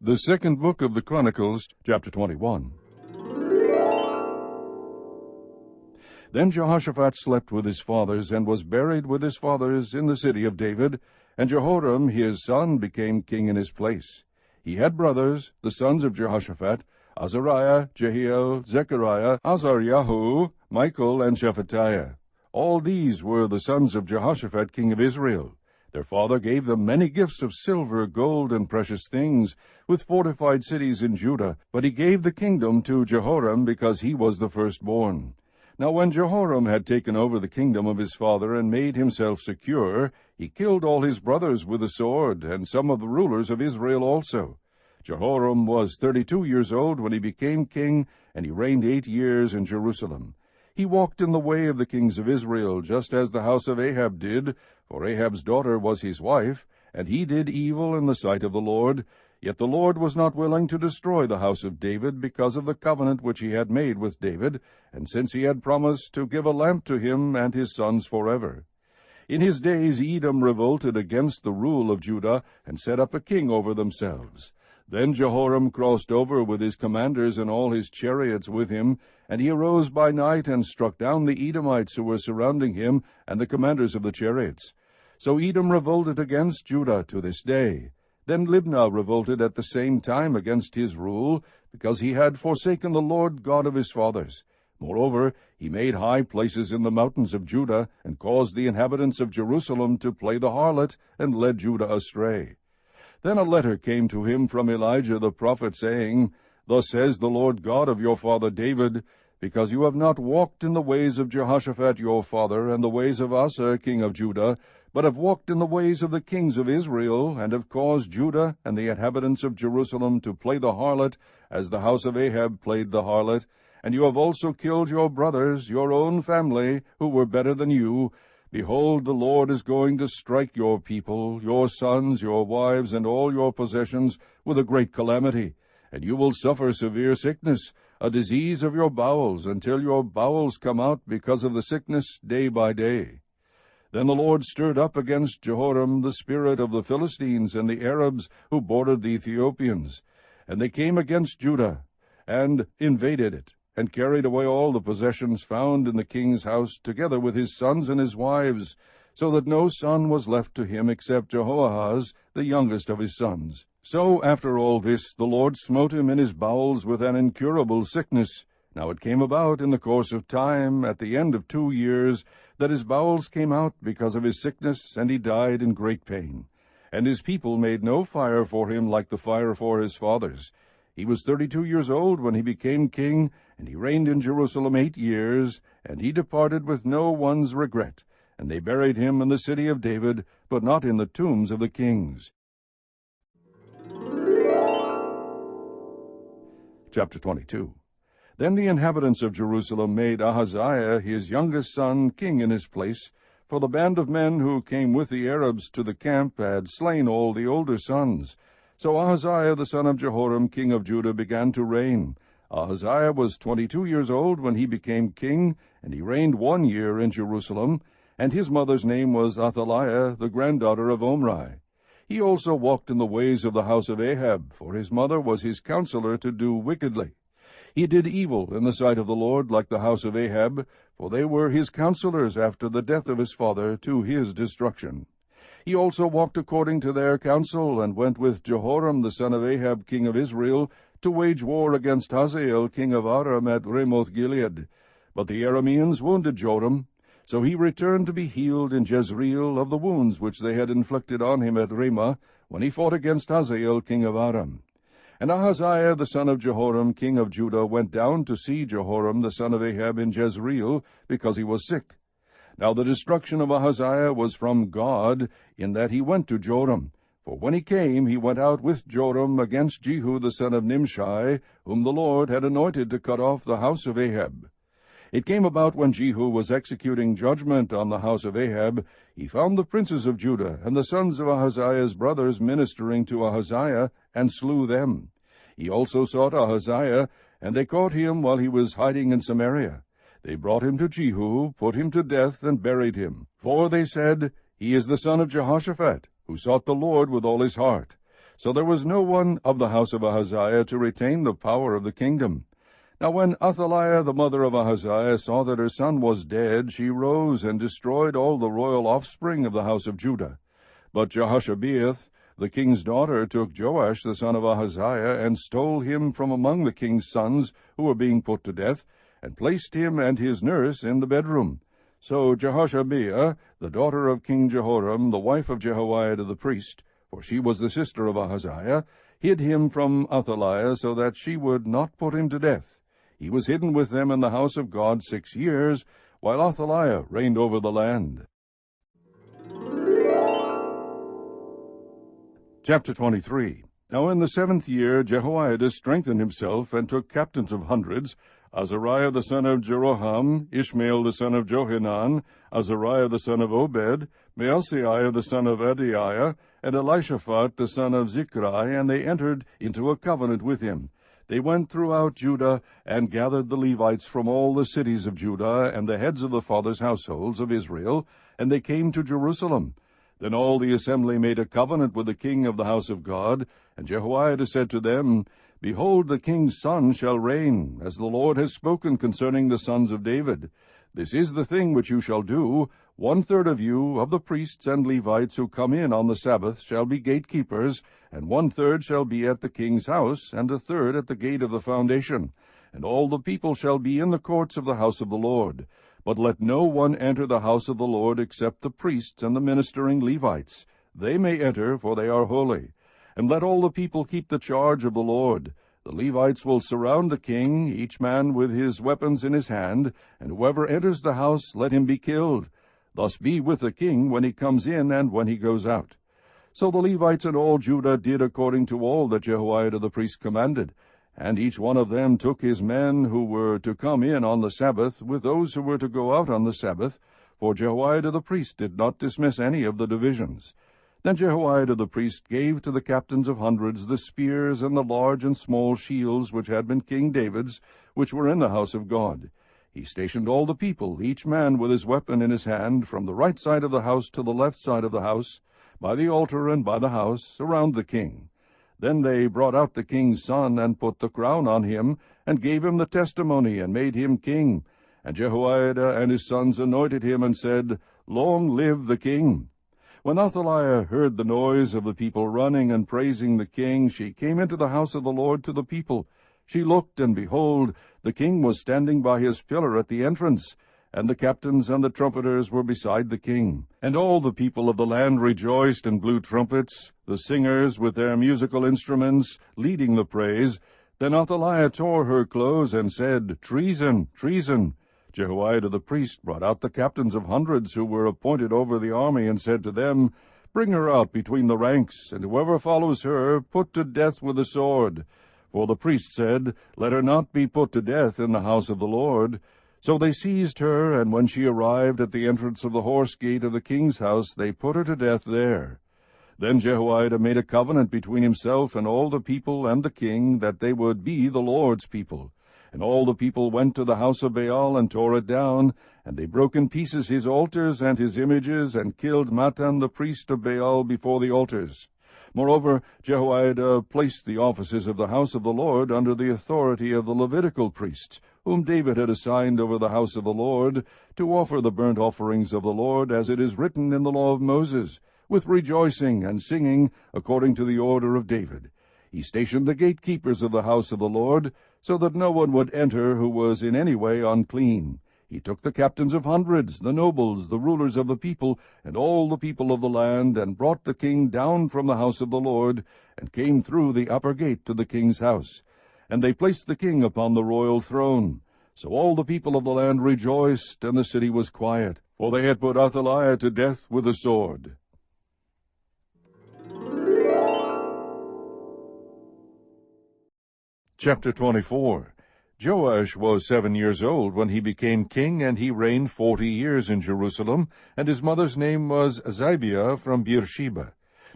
The second book of the Chronicles, chapter 21. Then Jehoshaphat slept with his fathers, and was buried with his fathers in the city of David, and Jehoram his son became king in his place. He had brothers, the sons of Jehoshaphat, Azariah, Jehiel, Zechariah, Azaryahu, Michael, and Shephatiah. All these were the sons of Jehoshaphat king of Israel. Their father gave them many gifts of silver, gold, and precious things, with fortified cities in Judah. But he gave the kingdom to Jehoram, because he was the firstborn. Now when Jehoram had taken over the kingdom of his father, and made himself secure, he killed all his brothers with the sword, and some of the rulers of Israel also. Jehoram was 32 years old when he became king, and he reigned 8 years in Jerusalem. He walked in the way of the kings of Israel, just as the house of Ahab did, for Ahab's daughter was his wife, and he did evil in the sight of the Lord. Yet the Lord was not willing to destroy the house of David, because of the covenant which he had made with David, and since he had promised to give a lamp to him and his sons forever. In his days Edom revolted against the rule of Judah, and set up a king over themselves. Then Jehoram crossed over with his commanders and all his chariots with him, and he arose by night and struck down the Edomites who were surrounding him, and the commanders of the chariots. So Edom revolted against Judah to this day. Then Libnah revolted at the same time against his rule, because he had forsaken the Lord God of his fathers. Moreover, he made high places in the mountains of Judah, and caused the inhabitants of Jerusalem to play the harlot, and led Judah astray. Then a letter came to him from Elijah the prophet, saying, Thus says the Lord God of your father David, because you have not walked in the ways of Jehoshaphat your father, and the ways of Asa king of Judah, but have walked in the ways of the kings of Israel, and have caused Judah and the inhabitants of Jerusalem to play the harlot, as the house of Ahab played the harlot, and you have also killed your brothers, your own family, who were better than you. Behold, the Lord is going to strike your people, your sons, your wives, and all your possessions, with a great calamity, and you will suffer severe sickness, a disease of your bowels, until your bowels come out because of the sickness day by day. Then the Lord stirred up against Jehoram the spirit of the Philistines and the Arabs who bordered the Ethiopians, and they came against Judah, and invaded it, and carried away all the possessions found in the king's house, together with his sons and his wives, so that no son was left to him except Jehoahaz, the youngest of his sons. So after all this the Lord smote him in his bowels with an incurable sickness. Now it came about in the course of time, at the end of 2 years, that his bowels came out because of his sickness, and he died in great pain. And his people made no fire for him like the fire for his fathers. He was 32 years old when he became king, and he reigned in Jerusalem 8 years, and he departed with no one's regret. And they buried him in the city of David, but not in the tombs of the kings. Chapter 22. Then the inhabitants of Jerusalem made Ahaziah his youngest son king in his place, for the band of men who came with the Arabs to the camp had slain all the older sons. So Ahaziah the son of Jehoram king of Judah began to reign. Ahaziah was 22 years old when he became king, and he reigned 1 year in Jerusalem, and his mother's name was Athaliah, the granddaughter of Omri. He also walked in the ways of the house of Ahab, for his mother was his counselor to do wickedly. He did evil in the sight of the Lord, like the house of Ahab, for they were his counselors after the death of his father, to his destruction. He also walked according to their counsel, and went with Jehoram the son of Ahab king of Israel, to wage war against Hazael king of Aram at Ramoth-Gilead. But the Arameans wounded Joram, so he returned to be healed in Jezreel of the wounds which they had inflicted on him at Ramah, when he fought against Hazael king of Aram. And Ahaziah the son of Jehoram king of Judah went down to see Jehoram the son of Ahab in Jezreel, because he was sick. Now the destruction of Ahaziah was from God, in that he went to Joram. For when he came, he went out with Joram against Jehu the son of Nimshi, whom the Lord had anointed to cut off the house of Ahab. It came about when Jehu was executing judgment on the house of Ahab, he found the princes of Judah and the sons of Ahaziah's brothers ministering to Ahaziah, and slew them. He also sought Ahaziah, and they caught him while he was hiding in Samaria. They brought him to Jehu, put him to death, and buried him. For they said, He is the son of Jehoshaphat, who sought the Lord with all his heart. So there was no one of the house of Ahaziah to retain the power of the kingdom. Now when Athaliah the mother of Ahaziah saw that her son was dead, she rose and destroyed all the royal offspring of the house of Judah. But Jehoshabeath, the king's daughter, took Joash the son of Ahaziah, and stole him from among the king's sons who were being put to death, and placed him and his nurse in the bedroom. So Jehoshabeath, the daughter of King Jehoram, the wife of Jehoiada the priest, for she was the sister of Ahaziah, hid him from Athaliah, so that she would not put him to death. He was hidden with them in the house of God 6 years, while Athaliah reigned over the land. Chapter 23. Now in the 7th year Jehoiada strengthened himself, and took captains of hundreds, Azariah the son of Jeroham, Ishmael the son of Johanan, Azariah the son of Obed, Maaseiah the son of Adiah, and Elishaphat the son of Zichri, and they entered into a covenant with him. They went throughout Judah, and gathered the Levites from all the cities of Judah, and the heads of the fathers' households of Israel, and they came to Jerusalem. Then all the assembly made a covenant with the king of the house of God, and Jehoiada said to them, Behold, the king's son shall reign, as the Lord has spoken concerning the sons of David. This is the thing which you shall do. 1/3 of you, of the priests and Levites who come in on the Sabbath, shall be gatekeepers, and 1/3 shall be at the king's house, and 1/3 at the gate of the foundation. And all the people shall be in the courts of the house of the Lord. But let no one enter the house of the Lord except the priests and the ministering Levites. They may enter, for they are holy. And let all the people keep the charge of the Lord. The Levites will surround the king, each man with his weapons in his hand, and whoever enters the house, let him be killed. Thus be with the king when he comes in and when he goes out. So the Levites and all Judah did according to all that Jehoiada the priest commanded. And each one of them took his men who were to come in on the Sabbath, with those who were to go out on the Sabbath, for Jehoiada the priest did not dismiss any of the divisions. Then Jehoiada the priest gave to the captains of hundreds the spears and the large and small shields which had been King David's, which were in the house of God. He stationed all the people, each man with his weapon in his hand, from the right side of the house to the left side of the house, by the altar and by the house, around the king. Then they brought out the king's son, and put the crown on him, and gave him the testimony, and made him king. And Jehoiada and his sons anointed him, and said, Long live the king! When Athaliah heard the noise of the people running and praising the king, she came into the house of the Lord to the people. She looked, and behold, the king was standing by his pillar at the entrance, and the captains and the trumpeters were beside the king. And all the people of the land rejoiced and blew trumpets, the singers with their musical instruments, leading the praise. Then Athaliah tore her clothes, and said, Treason, treason! Jehoiada the priest brought out the captains of hundreds who were appointed over the army, and said to them, Bring her out between the ranks, and whoever follows her, put to death with the sword. For the priest said, Let her not be put to death in the house of the Lord. So they seized her, and when she arrived at the entrance of the horse gate of the king's house, they put her to death there. Then Jehoiada made a covenant between himself and all the people and the king, that they would be the Lord's people. And all the people went to the house of Baal, and tore it down, and they broke in pieces his altars and his images, and killed Mattan the priest of Baal before the altars. Moreover, Jehoiada placed the offices of the house of the Lord under the authority of the Levitical priests, whom David had assigned over the house of the Lord, to offer the burnt offerings of the Lord, as it is written in the law of Moses, with rejoicing and singing, according to the order of David. He stationed the gatekeepers of the house of the Lord, so that no one would enter who was in any way unclean. He took the captains of hundreds, the nobles, the rulers of the people, and all the people of the land, and brought the king down from the house of the Lord, and came through the upper gate to the king's house. And they placed the king upon the royal throne. So all the people of the land rejoiced, and the city was quiet, for they had put Athaliah to death with the sword. Chapter 24. Joash was 7 years old when he became king, and he reigned 40 years in Jerusalem, and his mother's name was Zibiah from Beersheba.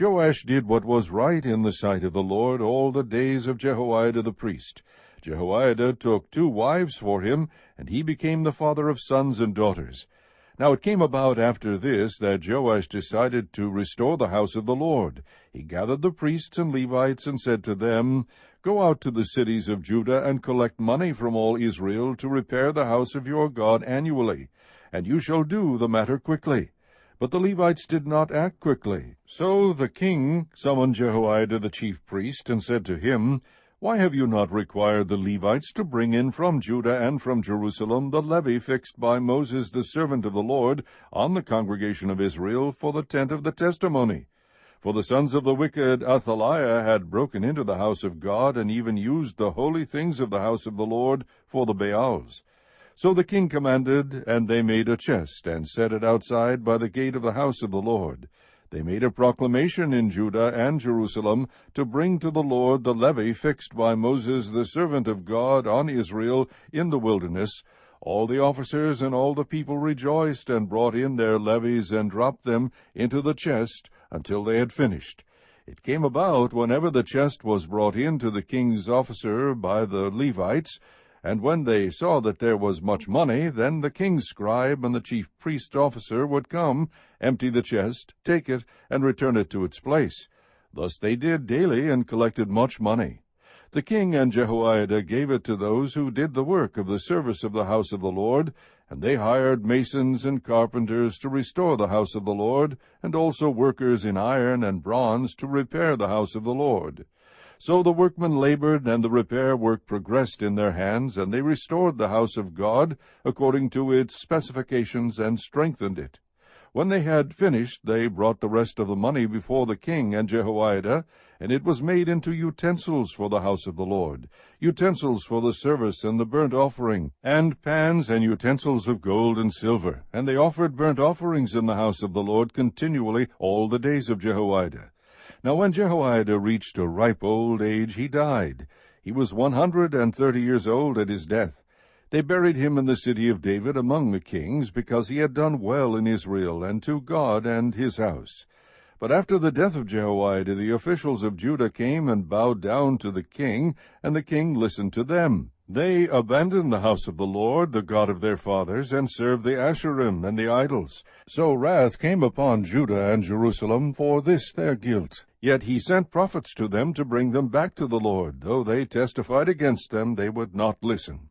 Joash did what was right in the sight of the Lord all the days of Jehoiada the priest. Jehoiada took 2 wives for him, and he became the father of sons and daughters. Now it came about after this that Joash decided to restore the house of the Lord. He gathered the priests and Levites and said to them, "Go out to the cities of Judah and collect money from all Israel to repair the house of your God annually, and you shall do the matter quickly." But the Levites did not act quickly. So the king summoned Jehoiada the chief priest and said to him, "Why have you not required the Levites to bring in from Judah and from Jerusalem the levy fixed by Moses the servant of the Lord on the congregation of Israel for the tent of the testimony?" For the sons of the wicked Athaliah had broken into the house of God, and even used the holy things of the house of the Lord for the Baals. So the king commanded, and they made a chest, and set it outside by the gate of the house of the Lord. They made a proclamation in Judah and Jerusalem to bring to the Lord the levy fixed by Moses the servant of God on Israel in the wilderness. All the officers and all the people rejoiced, and brought in their levies, and dropped them into the chest until they had finished. It came about, whenever the chest was brought in to the king's officer by the Levites, and when they saw that there was much money, then the king's scribe and the chief priest's officer would come, empty the chest, take it, and return it to its place. Thus they did daily, and collected much money. The king and Jehoiada gave it to those who did the work of the service of the house of the Lord, and they hired masons and carpenters to restore the house of the Lord, and also workers in iron and bronze to repair the house of the Lord. So the workmen labored, and the repair work progressed in their hands, and they restored the house of God according to its specifications, and strengthened it. When they had finished, they brought the rest of the money before the king and Jehoiada, and it was made into utensils for the house of the Lord, utensils for the service and the burnt offering, and pans and utensils of gold and silver. And they offered burnt offerings in the house of the Lord continually all the days of Jehoiada. Now when Jehoiada reached a ripe old age, he died. He was 130 years old at his death. They buried him in the city of David among the kings, because he had done well in Israel, and to God and his house. But after the death of Jehoiada, the officials of Judah came and bowed down to the king, and the king listened to them. They abandoned the house of the Lord, the God of their fathers, and served the Asherim and the idols. So wrath came upon Judah and Jerusalem for this their guilt. Yet he sent prophets to them to bring them back to the Lord. Though they testified against them, they would not listen.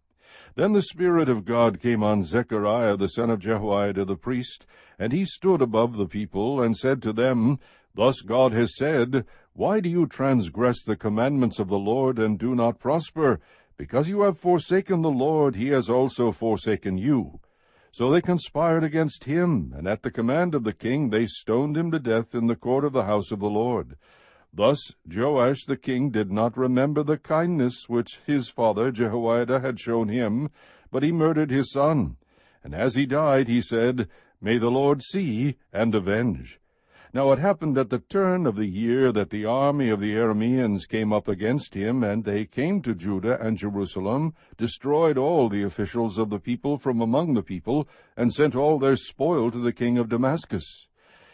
Then the Spirit of God came on Zechariah the son of Jehoiada the priest, and he stood above the people, and said to them, "Thus God has said, Why do you transgress the commandments of the Lord, and do not prosper? Because you have forsaken the Lord, he has also forsaken you." So they conspired against him, and at the command of the king they stoned him to death in the court of the house of the Lord. Thus Joash the king did not remember the kindness which his father Jehoiada had shown him, but he murdered his son. And as he died, he said, "May the Lord see and avenge." Now it happened at the turn of the year that the army of the Arameans came up against him, and they came to Judah and Jerusalem, destroyed all the officials of the people from among the people, and sent all their spoil to the king of Damascus.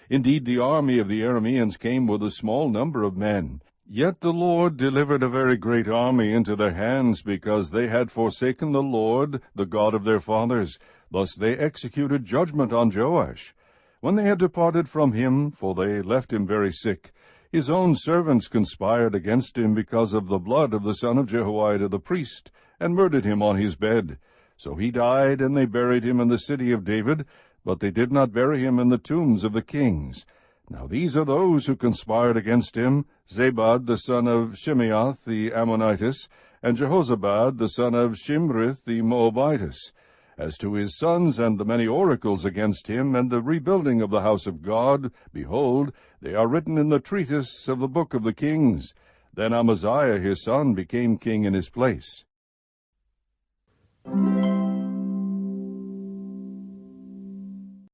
Indeed, the army of the Arameans came with a small number of men. Yet the Lord delivered a very great army into their hands, because they had forsaken the Lord, the God of their fathers. Thus they executed judgment on Joash. When they had departed from him, for they left him very sick, his own servants conspired against him because of the blood of the son of Jehoiada the priest, and murdered him on his bed. So he died, and they buried him in the city of David, but they did not bury him in the tombs of the kings. Now these are those who conspired against him: Zabad the son of Shimeath the Ammonitess, and Jehozabad the son of Shimrith the Moabitess. As to his sons and the many oracles against him, and the rebuilding of the house of God, behold, they are written in the treatise of the book of the kings. Then Amaziah his son became king in his place.